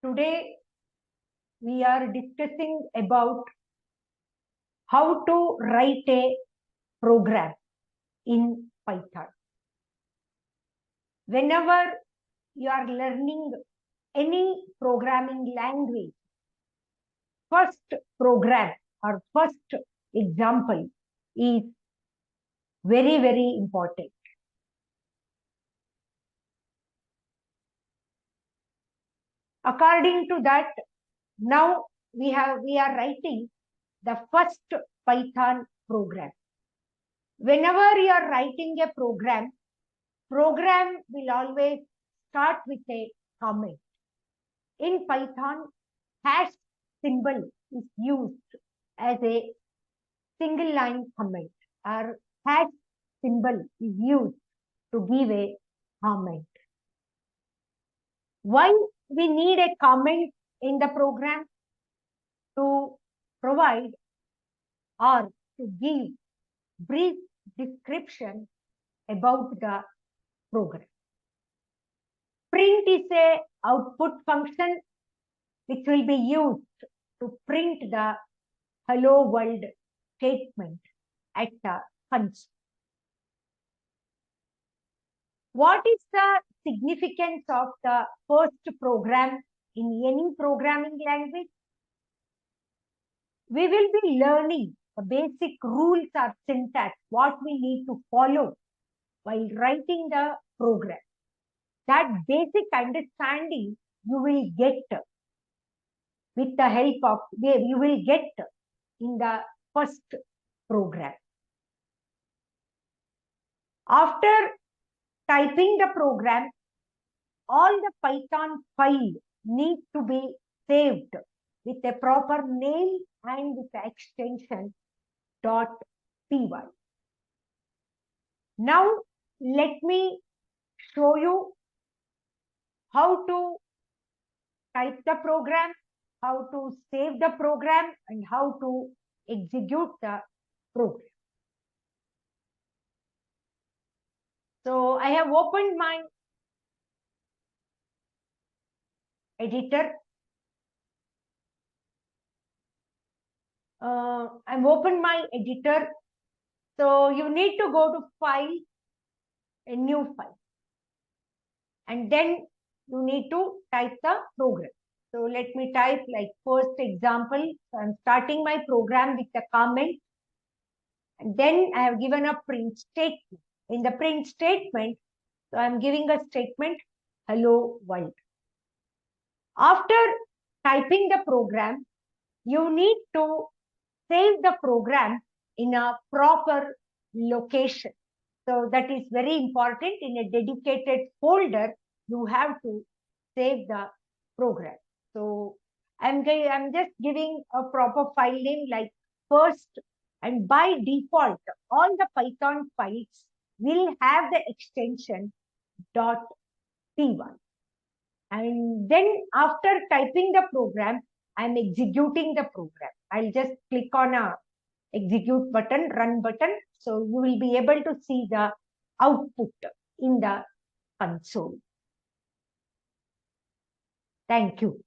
Today we are discussing about how to write a program in Python. Whenever you are learning any programming language, first program or first example is very, very important. According to that, now we are writing the first Python program. Whenever you are writing a program will always start with a comment. In Python, hash symbol is used as a single line comment, or hash symbol is used to give a comment. Why we need a comment in the program? To provide or to give brief description about the program. Print is a output function which will be used to print the hello world statement at the console. What is the significance of the first program in any programming language? We will be learning the basic rules or syntax, what we need to follow while writing the program. That basic understanding you will get with the help of, you will get in the first program. After typing the program, all the Python file need to be saved with a proper name and with the extension .py. Now, let me show you how to type the program, how to save the program, and how to execute the program. So, I have opened my editor. I've opened my editor. So you need to go to File, a new file. And then you need to type the program. So let me type like first example. So I'm starting my program with the comment. And then I have given a print statement. In the print statement, so I'm giving a statement, hello world. After typing the program, you need to save the program in a proper location. So that is very important. In a dedicated folder, you have to save the program. So I'm just giving a proper file name like first, and by default, all the Python files will have the extension .py. And then after typing the program, I'm executing the program. I'll just click on a execute button, run button. So you will be able to see the output in the console. Thank you.